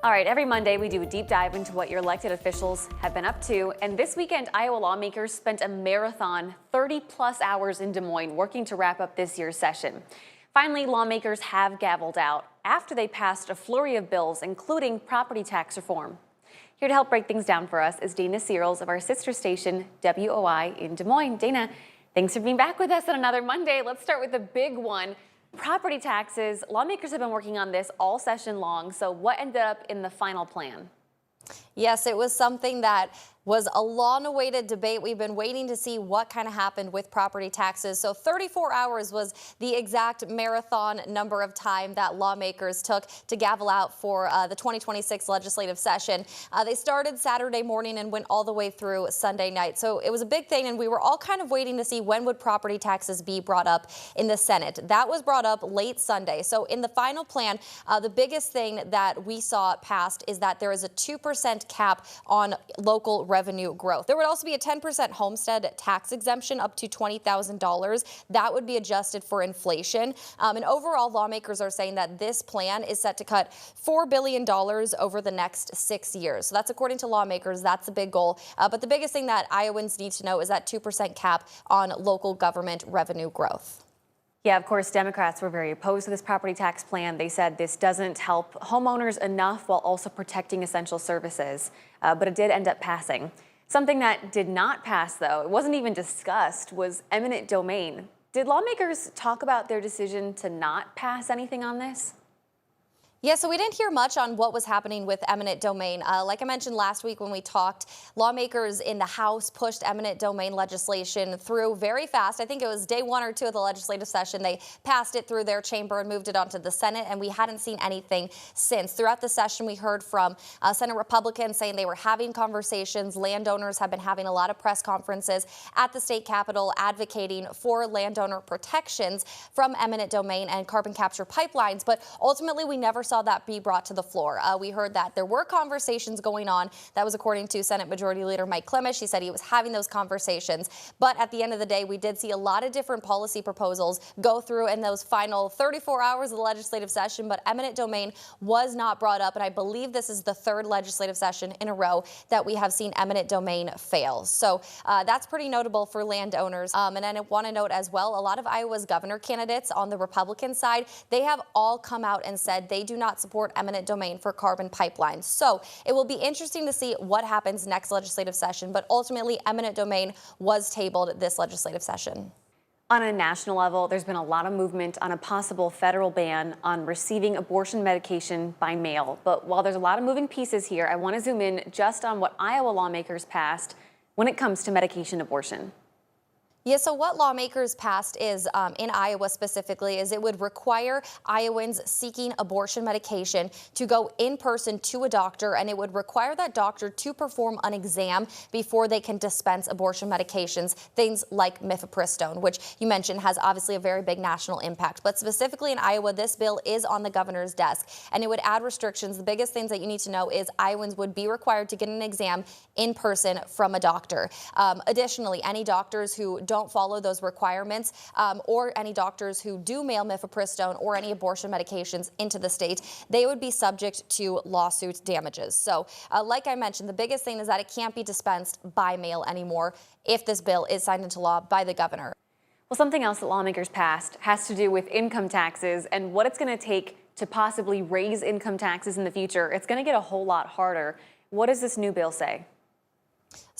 All right, every Monday we do a deep dive into what your elected officials have been up to. And this weekend, Iowa lawmakers spent a marathon 30-plus hours in Des Moines working to wrap up this year's session. Finally, lawmakers have gavelled out after they passed a flurry of bills, including property tax reform. Here to help break things down for us is Dana Searles of our sister station, WOI in Des Moines. Dana, thanks for being back with us on another Monday. Let's start with the big one. Property taxes. Lawmakers have been working on this all session long. So what ended up in the final plan? Yes, it was something that was a long-awaited debate. We've been waiting to see what kind of happened with property taxes. So 34 hours was the exact marathon number of time that lawmakers took to gavel out for the 2026 legislative session. They started Saturday morning and went all the way through Sunday night. So it was a big thing, and we were all kind of waiting to see when would property taxes be brought up in the Senate. That was brought up late Sunday. So in the final plan, the biggest thing that we saw passed is that there is a 2% cap on local revenue growth. There would also be a 10% homestead tax exemption up to $20,000. That would be adjusted for inflation. And overall, lawmakers are saying that this plan is set to cut $4 billion over the next 6 years. So that's according to lawmakers. That's a big goal. But the biggest thing that Iowans need to know is that 2% cap on local government revenue growth. Yeah, of course, Democrats were very opposed to this property tax plan. They said this doesn't help homeowners enough while also protecting essential services. But it did end up passing. Something that did not pass, though, it wasn't even discussed, was eminent domain. Did lawmakers talk about their decision to not pass anything on this? Yeah, so we didn't hear much on what was happening with eminent domain. Like I mentioned last week when we talked, lawmakers in the House pushed eminent domain legislation through very fast. I think it was day 1 or 2 of the legislative session. They passed it through their chamber and moved it onto the Senate, and we hadn't seen anything since. Throughout the session, we heard from Senate Republicans saying they were having conversations. Landowners have been having a lot of press conferences at the state capitol advocating for landowner protections from eminent domain and carbon capture pipelines. But ultimately, we never saw that be brought to the floor. We heard that there were conversations going on. That was according to Senate Majority Leader Mike Clemish. He said he was having those conversations. But at the end of the day, we did see a lot of different policy proposals go through in those final 34 hours of the legislative session. But eminent domain was not brought up. And I believe this is the 3rd legislative session in a row that we have seen eminent domain fail. So that's pretty notable for landowners. And I want to note as well, a lot of Iowa's governor candidates on the Republican side, they have all come out and said they do not support eminent domain for carbon pipelines. So it will be interesting to see what happens next legislative session, but ultimately eminent domain was tabled this legislative session. On a national level, there's been a lot of movement on a possible federal ban on receiving abortion medication by mail. But while there's a lot of moving pieces here, I want to zoom in just on what Iowa lawmakers passed when it comes to medication abortion. Yeah, so what lawmakers passed is, in Iowa specifically, is it would require Iowans seeking abortion medication to go in person to a doctor, and it would require that doctor to perform an exam before they can dispense abortion medications, things like mifepristone, which you mentioned has obviously a very big national impact. But specifically in Iowa, this bill is on the governor's desk, and it would add restrictions. The biggest things that you need to know is Iowans would be required to get an exam in person from a doctor. Additionally, any doctors who don't follow those requirements, or any doctors who do mail mifepristone or any abortion medications into the state, they would be subject to lawsuit damages. So like I mentioned, the biggest thing is that it can't be dispensed by mail anymore if this bill is signed into law by the governor. Well, something else that lawmakers passed has to do with income taxes and what it's going to take to possibly raise income taxes in the future. It's going to get a whole lot harder. What does this new bill say?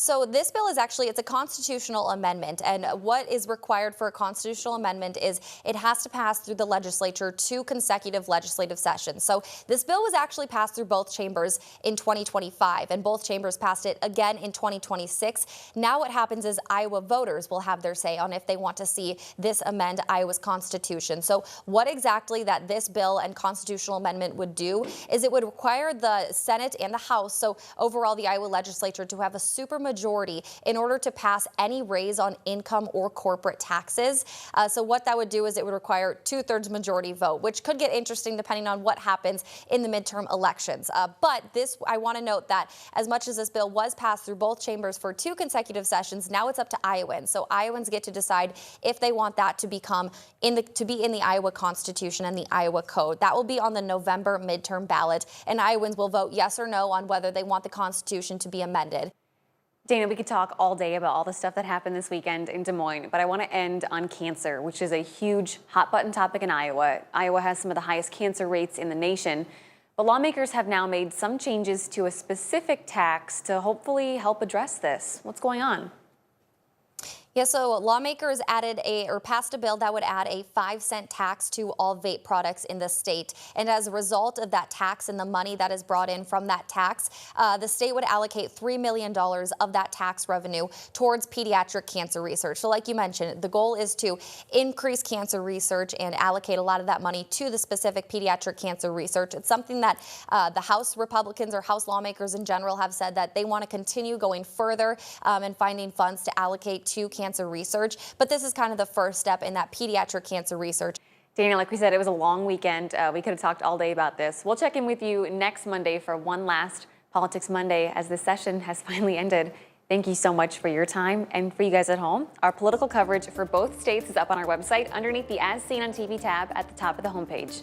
So this bill is actually, it's a constitutional amendment, and what is required for a constitutional amendment is it has to pass through the legislature 2 consecutive legislative sessions. So this bill was actually passed through both chambers in 2025, and both chambers passed it again in 2026. Now what happens is Iowa voters will have their say on if they want to see this amend Iowa's constitution. So what exactly that this bill and constitutional amendment would do is it would require the Senate and the House, so overall the Iowa legislature, to have a supermajority in order to pass any raise on income or corporate taxes. So what that would do is it would require 2/3 majority vote, which could get interesting depending on what happens in the midterm elections. But this, I want to note that as much as this bill was passed through both chambers for 2 consecutive sessions, now it's up to Iowans. So Iowans get to decide if they want that to be in the Iowa Constitution and the Iowa Code. That will be on the November midterm ballot, and Iowans will vote yes or no on whether they want the Constitution to be amended. Dana, we could talk all day about all the stuff that happened this weekend in Des Moines, but I want to end on cancer, which is a huge hot button topic in Iowa. Iowa has some of the highest cancer rates in the nation, but lawmakers have now made some changes to a specific tax to hopefully help address this. What's going on? Yeah, so lawmakers passed a bill that would add a 5-cent tax to all vape products in the state. And as a result of that tax and the money that is brought in from that tax, the state would allocate $3 million of that tax revenue towards pediatric cancer research. So like you mentioned, the goal is to increase cancer research and allocate a lot of that money to the specific pediatric cancer research. It's something that the House Republicans or House lawmakers in general have said that they want to continue going further and finding funds to allocate to cancer research, but this is kind of the first step in that pediatric cancer research. Dana, like we said, it was a long weekend. We could have talked all day about this. We'll check in with you next Monday for one last Politics Monday as this session has finally ended. Thank you so much for your time, and for you guys at home, our political coverage for both states is up on our website underneath the As Seen on TV tab at the top of the homepage.